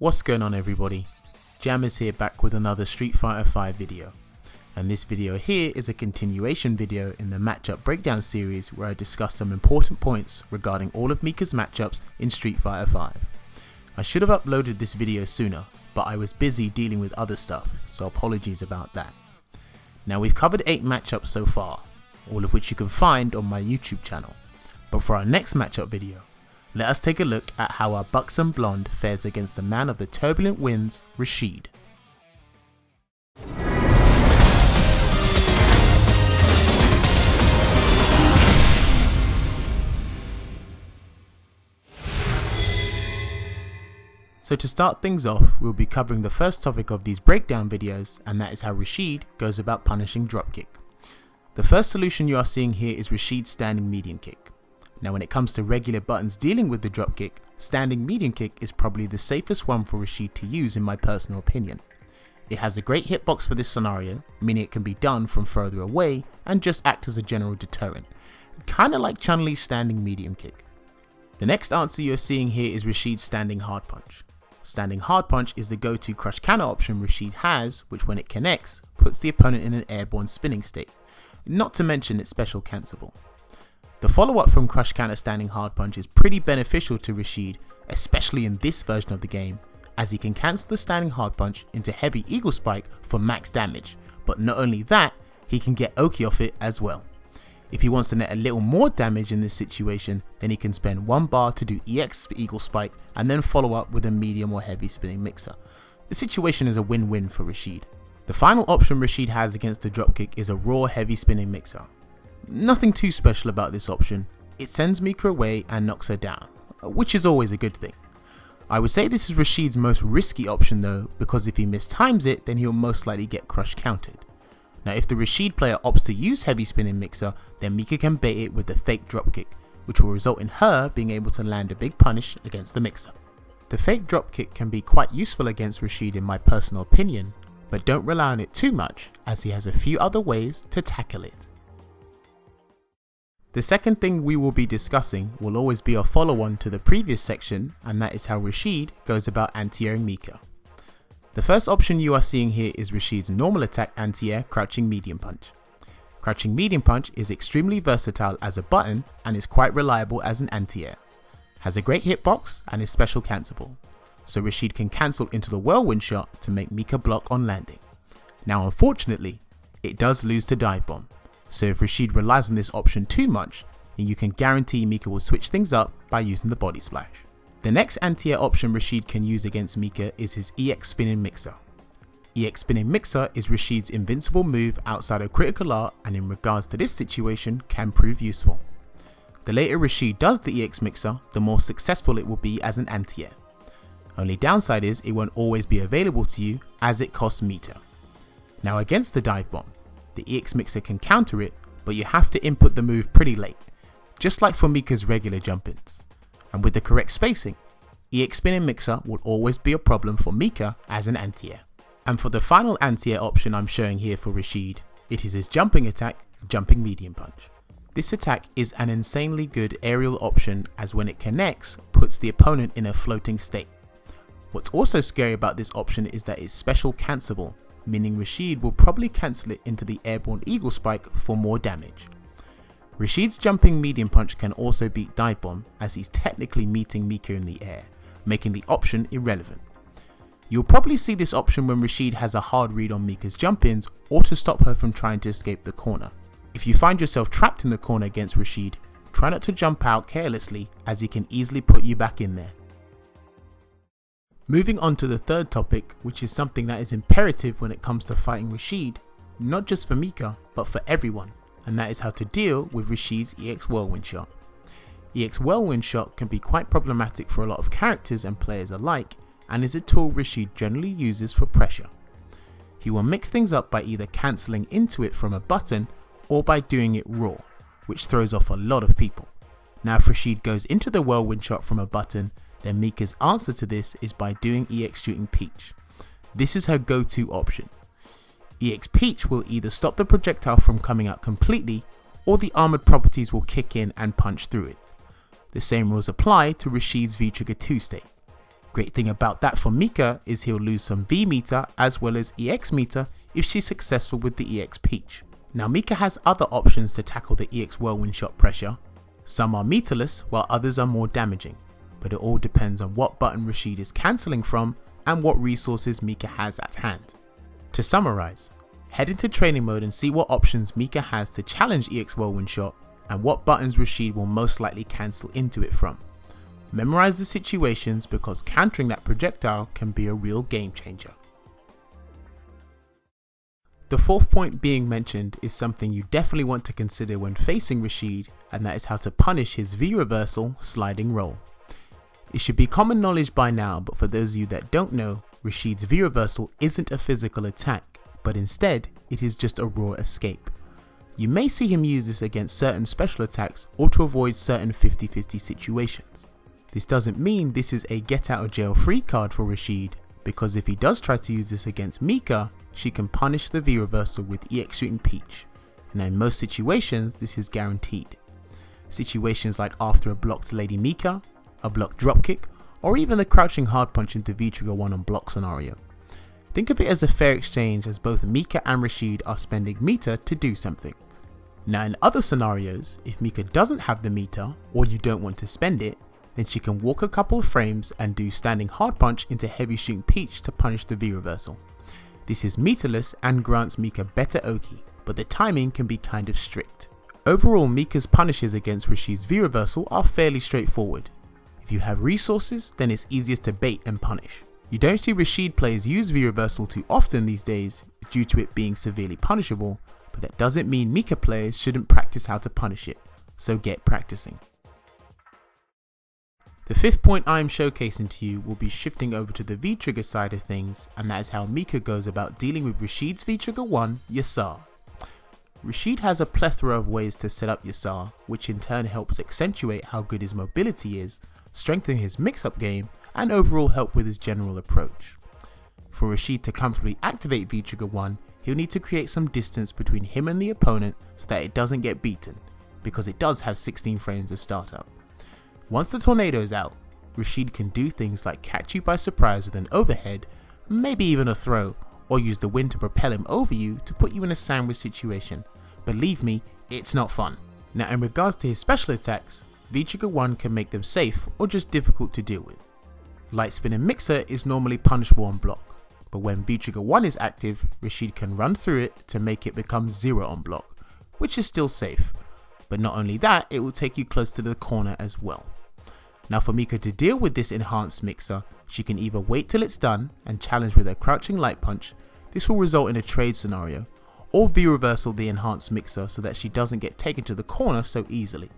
What's going on everybody? Jam is here back with another Street Fighter V video, and this video here is a continuation video in the matchup breakdown series where I discuss some important points regarding all of Mika's matchups in Street Fighter V. I should have uploaded this video sooner, but I was busy dealing with other stuff, so apologies about that. Now we've covered 8 matchups so far, all of which you can find on my YouTube channel, but for our next matchup video, let us take a look at how our buxom blonde fares against the man of the turbulent winds, Rashid. So to start things off, we'll be covering the first topic of these breakdown videos, and that is how Rashid goes about punishing dropkick. The first solution you are seeing here is Rashid's standing medium kick. Now when it comes to regular buttons dealing with the dropkick, standing medium kick is probably the safest one for Rashid to use in my personal opinion. It has a great hitbox for this scenario, meaning it can be done from further away and just act as a general deterrent, kinda like Chun-Li's standing medium kick. The next answer you're seeing here is Rashid's standing hard punch. Standing hard punch is the go-to crush counter option Rashid has, which when it connects, puts the opponent in an airborne spinning state, not to mention it's special cancelable. The follow-up from crush counter standing hard punch is pretty beneficial to Rashid, especially in this version of the game, as he can cancel the standing hard punch into heavy eagle spike for max damage, but not only that, he can get Oki off it as well. If he wants to net a little more damage in this situation, then he can spend 1 bar to do EX eagle spike and then follow up with a medium or heavy spinning mixer. The situation is a win-win for Rashid. The final option Rashid has against the dropkick is a raw heavy spinning mixer. Nothing too special about this option, it sends Mika away and knocks her down, which is always a good thing. I would say this is Rashid's most risky option though, because if he mistimes it, then he'll most likely get crush countered. Now if the Rashid player opts to use heavy spinning mixer, then Mika can bait it with the fake dropkick, which will result in her being able to land a big punish against the mixer. The fake dropkick can be quite useful against Rashid in my personal opinion, but don't rely on it too much as he has a few other ways to tackle it. The second thing we will be discussing will always be a follow-on to the previous section, and that is how Rashid goes about anti-airing Mika. The first option you are seeing here is Rashid's normal attack anti-air crouching medium punch. Crouching medium punch is extremely versatile as a button and is quite reliable as an anti-air. Has a great hitbox and is special cancelable, so Rashid can cancel into the whirlwind shot to make Mika block on landing. Now unfortunately, it does lose to dive bomb. So if Rashid relies on this option too much, then you can guarantee Mika will switch things up by using the body splash. The next anti-air option Rashid can use against Mika is his EX spinning mixer. EX spinning mixer is Rashid's invincible move outside of critical art, and in regards to this situation can prove useful. The later Rashid does the EX mixer, the more successful it will be as an anti-air. Only downside is it won't always be available to you as it costs meter. Now against the dive bomb, the EX mixer can counter it, but you have to input the move pretty late, just like for Mika's regular jump-ins. And with the correct spacing, EX spinning mixer will always be a problem for Mika as an anti-air. And for the final anti-air option I'm showing here for Rashid, it is his jumping attack, jumping medium punch. This attack is an insanely good aerial option as when it connects, puts the opponent in a floating state. What's also scary about this option is that it's special cancelable, meaning Rashid will probably cancel it into the airborne eagle spike for more damage. Rashid's jumping medium punch can also beat dive bomb as he's technically meeting Mika in the air, making the option irrelevant. You'll probably see this option when Rashid has a hard read on Mika's jump-ins or to stop her from trying to escape the corner. If you find yourself trapped in the corner against Rashid, try not to jump out carelessly as he can easily put you back in there. Moving on to the third topic, which is something that is imperative when it comes to fighting Rashid, not just for Mika, but for everyone, and that is how to deal with Rashid's EX whirlwind shot. EX whirlwind shot can be quite problematic for a lot of characters and players alike, and is a tool Rashid generally uses for pressure. He will mix things up by either cancelling into it from a button, or by doing it raw, which throws off a lot of people. Now if Rashid goes into the whirlwind shot from a button, then Mika's answer to this is by doing EX shooting Peach. This is her go-to option. EX Peach will either stop the projectile from coming out completely, or the armoured properties will kick in and punch through it. The same rules apply to Rashid's V-Trigger 2 state. Great thing about that for Mika is he'll lose some V meter as well as EX meter if she's successful with the EX Peach. Now Mika has other options to tackle the EX Whirlwind Shot pressure. Some are meterless while others are more damaging, but it all depends on what button Rashid is cancelling from and what resources Mika has at hand. To summarise, head into training mode and see what options Mika has to challenge EX Whirlwind Shot and what buttons Rashid will most likely cancel into it from. Memorise the situations because countering that projectile can be a real game changer. The fourth point being mentioned is something you definitely want to consider when facing Rashid, and that is how to punish his V reversal sliding roll. It should be common knowledge by now, but for those of you that don't know, Rashid's V reversal isn't a physical attack, but instead it is just a raw escape. You may see him use this against certain special attacks or to avoid certain 50-50 situations. This doesn't mean this is a get out of jail free card for Rashid, because if he does try to use this against Mika, she can punish the V reversal with EX shooting Peach, and in most situations this is guaranteed. Situations like after a blocked Lady Mika, a blocked dropkick, or even the crouching hard punch into V trigger 1 on block scenario. Think of it as a fair exchange, as both Mika and Rashid are spending meter to do something. Now in other scenarios, if Mika doesn't have the meter or you don't want to spend it, then she can walk a couple of frames and do standing hard punch into heavy shooting Peach to punish the V reversal. This is meterless and grants Mika better Oki, but the timing can be kind of strict. Overall, Mika's punishes against Rashid's V reversal are fairly straightforward. If you have resources, then it's easiest to bait and punish. You don't see Rashid players use V reversal too often these days due to it being severely punishable, but that doesn't mean Mika players shouldn't practice how to punish it, so get practicing. The fifth point I am showcasing to you will be shifting over to the V-Trigger side of things, and that is how Mika goes about dealing with Rashid's V-Trigger 1, Yasar. Rashid has a plethora of ways to set up Yasar, which in turn helps accentuate how good his mobility is, strengthen his mix-up game, and overall help with his general approach. For Rashid to comfortably activate V-Trigger 1, he'll need to create some distance between him and the opponent so that it doesn't get beaten, because it does have 16 frames of startup. Once the tornado is out, Rashid can do things like catch you by surprise with an overhead, maybe even a throw, or use the wind to propel him over you to put you in a sandwich situation. Believe me, it's not fun. Now in regards to his special attacks, V-Trigger 1 can make them safe or just difficult to deal with. Light Spin and Mixer is normally punishable on block, but when V-Trigger 1 is active, Rashid can run through it to make it become 0 on block, which is still safe. But not only that, it will take you close to the corner as well. Now for Mika to deal with this enhanced mixer, she can either wait till it's done and challenge with her crouching light punch, this will result in a trade scenario, or V-reversal the enhanced mixer so that she doesn't get taken to the corner so easily.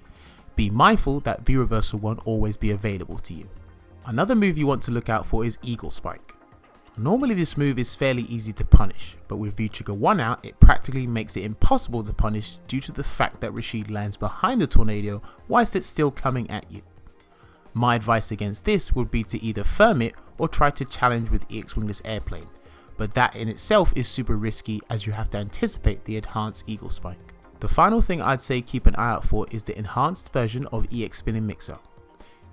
Be mindful that V-reversal won't always be available to you. Another move you want to look out for is Eagle Spike. Normally this move is fairly easy to punish, but with V-Trigger 1 out, it practically makes it impossible to punish due to the fact that Rashid lands behind the tornado whilst it's still coming at you. My advice against this would be to either firm it or try to challenge with EX Wingless Airplane, but that in itself is super risky as you have to anticipate the enhanced Eagle Spike. The final thing I'd say keep an eye out for is the enhanced version of EX Spinning Mixer.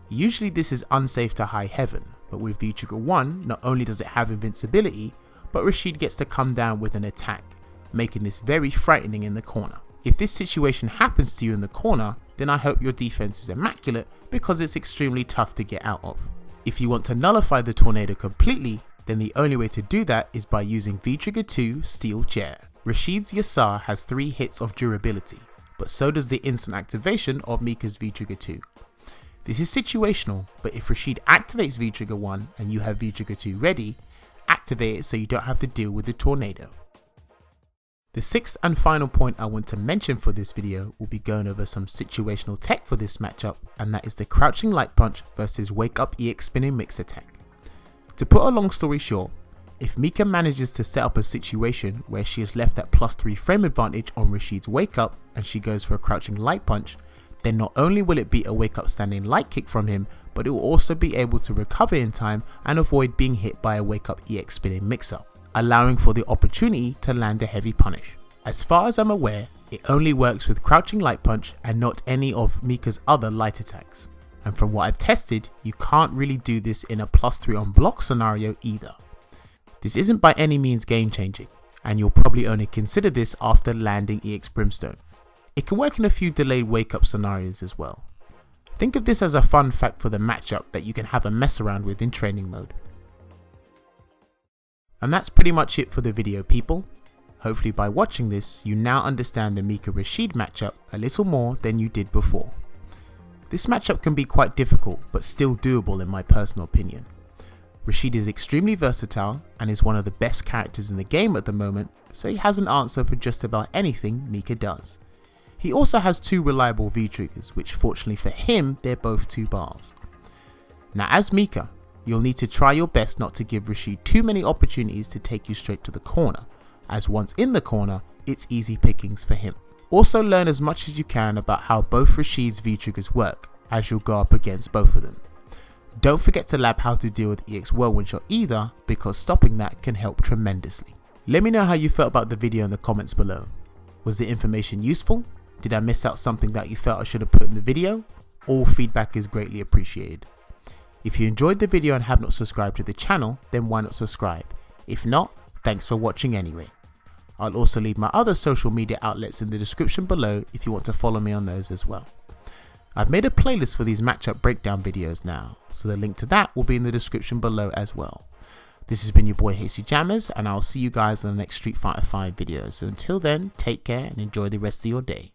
Usually this is unsafe to high heaven, but with V-Trigger 1 not only does it have invincibility, but Rashid gets to come down with an attack, making this very frightening in the corner. If this situation happens to you in the corner, then I hope your defense is immaculate because it's extremely tough to get out of. If you want to nullify the tornado completely, then the only way to do that is by using V-Trigger 2 Steel Chair. Rashid's Yasar has 3 hits of durability, but so does the instant activation of Mika's V-Trigger 2. This is situational, but if Rashid activates V-Trigger 1 and you have V-Trigger 2 ready, activate it so you don't have to deal with the tornado. The sixth and final point I want to mention for this video will be going over some situational tech for this matchup, and that is the Crouching Light Punch versus Wake Up EX Spinning Mix attack. To put a long story short, if Mika manages to set up a situation where she is left at +3 frame advantage on Rashid's Wake Up and she goes for a Crouching Light Punch, then not only will it beat a Wake Up standing light kick from him, but it will also be able to recover in time and avoid being hit by a Wake Up EX Spinning Mixer, allowing for the opportunity to land a heavy punish. As far as I'm aware, it only works with Crouching Light Punch and not any of Mika's other light attacks. and from what I've tested, you can't really do this in a +3 on block scenario either. This isn't by any means game changing, and you'll probably only consider this after landing EX Brimstone. It can work in a few delayed wake up scenarios as well. Think of this as a fun fact for the matchup that you can have a mess around with in training mode. And that's pretty much it for the video, people. Hopefully by watching this, you now understand the Mika Rashid matchup a little more than you did before. This matchup can be quite difficult, but still doable in my personal opinion. Rashid is extremely versatile and is one of the best characters in the game at the moment, so he has an answer for just about anything Mika does. He also has 2 reliable V-triggers, which fortunately for him, they're both 2 bars. Now as Mika, you'll need to try your best not to give Rashid too many opportunities to take you straight to the corner, as once in the corner, it's easy pickings for him. Also learn as much as you can about how both Rashid's V-triggers work, as you'll go up against both of them. Don't forget to lab how to deal with EX Whirlwind Shot either, because stopping that can help tremendously. Let me know how you felt about the video in the comments below. Was the information useful? Did I miss out something that you felt I should have put in the video? All feedback is greatly appreciated. If you enjoyed the video and have not subscribed to the channel, then why not subscribe? If not, thanks for watching anyway. I'll also leave my other social media outlets in the description below if you want to follow me on those as well. I've made a playlist for these matchup breakdown videos now, so the link to that will be in the description below as well. This has been your boy Hasty Jammers, and I'll see you guys in the next Street Fighter V video. So until then, take care and enjoy the rest of your day.